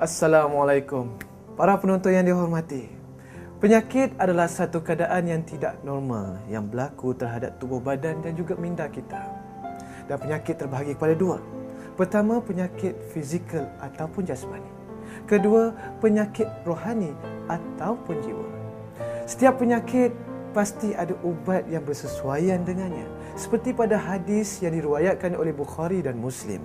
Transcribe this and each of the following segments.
Assalamualaikum. Para penonton yang dihormati. Penyakit adalah satu keadaan yang tidak normal yang berlaku terhadap tubuh badan dan juga minda kita. Dan penyakit terbahagi kepada dua. Pertama, penyakit fizikal ataupun jasmani. Kedua, penyakit rohani ataupun jiwa. Setiap penyakit pasti ada ubat yang bersesuaian dengannya. Seperti pada hadis yang diriwayatkan oleh Bukhari dan Muslim.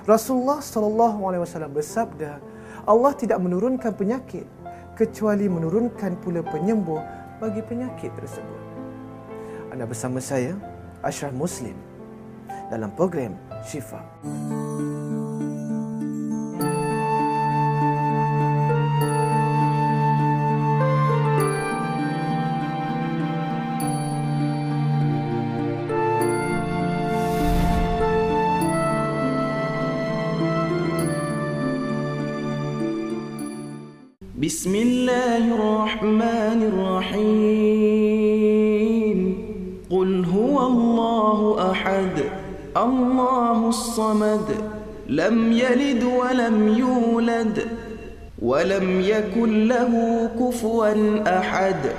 Rasulullah SAW bersabda, Allah tidak menurunkan penyakit kecuali menurunkan pula penyembuh bagi penyakit tersebut. Anda bersama saya, Ashraf Muslim, dalam program Syifa. Bismillahirrahmanirrahim. Qul huwallahu ahad, Allahus samad, lam yalid wa lam yulad, wa lam yakul lahu kufuwan ahad.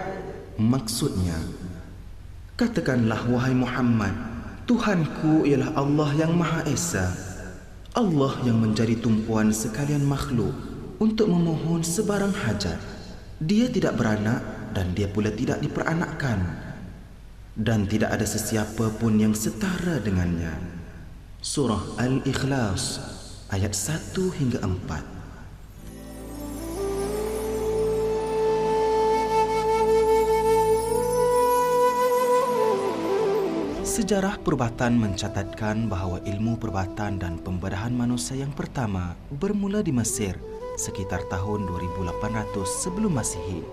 Maksudnya, katakanlah wahai Muhammad, Tuhanku ialah Allah yang Maha Esa, Allah yang menjadi tumpuan sekalian makhluk untuk memohon sebarang hajat. Dia tidak beranak dan dia pula tidak diperanakkan, dan tidak ada sesiapa pun yang setara dengannya. Surah Al-Ikhlas ayat 1 hingga 4. Sejarah perubatan mencatatkan bahawa ilmu perubatan dan pembedahan manusia yang pertama bermula di Mesir sekitar tahun 2800 sebelum Masihi.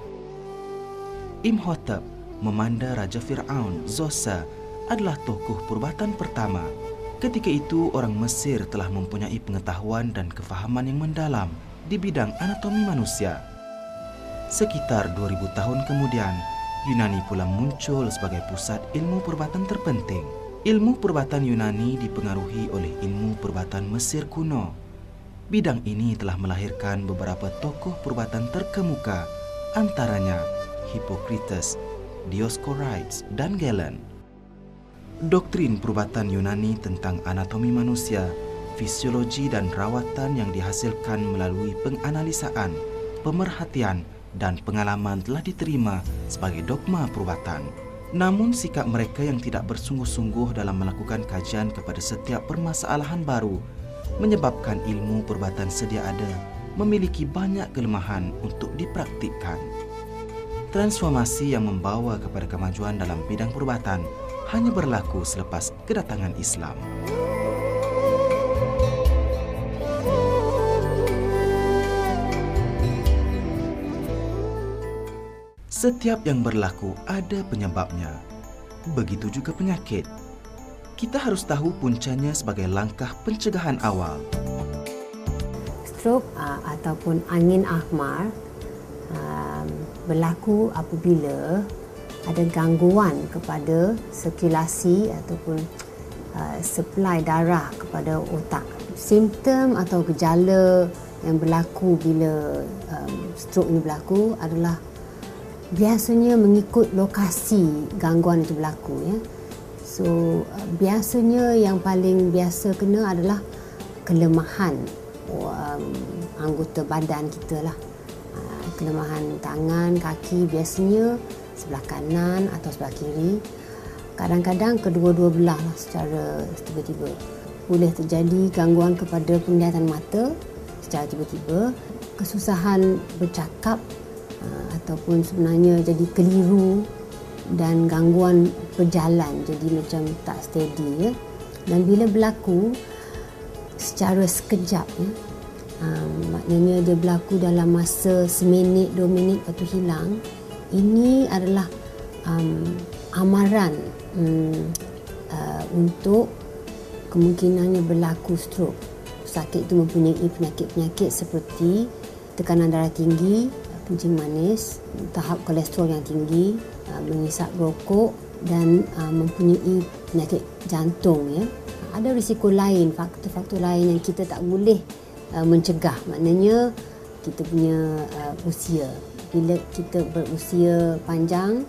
Imhotep memanda Raja Fir'aun, Zoser, adalah tokoh perubatan pertama. Ketika itu, orang Mesir telah mempunyai pengetahuan dan kefahaman yang mendalam di bidang anatomi manusia. Sekitar 2000 tahun kemudian, Yunani pula muncul sebagai pusat ilmu perubatan terpenting. Ilmu perubatan Yunani dipengaruhi oleh ilmu perubatan Mesir kuno. Bidang ini telah melahirkan beberapa tokoh perubatan terkemuka, antaranya Hippocrates, Dioscorides, dan Galen. Doktrin perubatan Yunani tentang anatomi manusia, fisiologi dan rawatan yang dihasilkan melalui penganalisaan, pemerhatian dan pengalaman telah diterima sebagai dogma perubatan. Namun sikap mereka yang tidak bersungguh-sungguh dalam melakukan kajian kepada setiap permasalahan baru menyebabkan ilmu perubatan sedia ada memiliki banyak kelemahan untuk dipraktikkan. Transformasi yang membawa kepada kemajuan dalam bidang perubatan hanya berlaku selepas kedatangan Islam. Setiap yang berlaku ada penyebabnya. Begitu juga penyakit. Kita harus tahu puncanya sebagai langkah pencegahan awal. Strok ataupun angin ahmar berlaku apabila ada gangguan kepada sirkulasi ataupun supply darah kepada otak. Simptom atau gejala yang berlaku bila strok ini berlaku adalah biasanya mengikut lokasi gangguan itu berlaku, ya. So, biasanya yang paling biasa kena adalah kelemahan anggota badan kita lah. Kelemahan tangan, kaki biasanya sebelah kanan atau sebelah kiri. Kadang-kadang kedua-dua belah lah secara tiba-tiba. Boleh terjadi gangguan kepada penglihatan mata secara tiba-tiba, kesusahan bercakap ataupun sebenarnya jadi keliru, dan gangguan berjalan jadi macam tak steady, ya. Dan bila berlaku secara sekejap, ya, maknanya dia berlaku dalam masa seminit, 2 minit lepas tu hilang. Ini adalah amaran untuk kemungkinannya berlaku strok. Sakit itu mempunyai penyakit-penyakit seperti tekanan darah tinggi, kencing manis, tahap kolesterol yang tinggi, mengisap rokok dan mempunyai penyakit jantung, ya. Ada risiko lain, faktor-faktor lain yang kita tak boleh mencegah. Maknanya kita punya usia. Bila kita berusia panjang,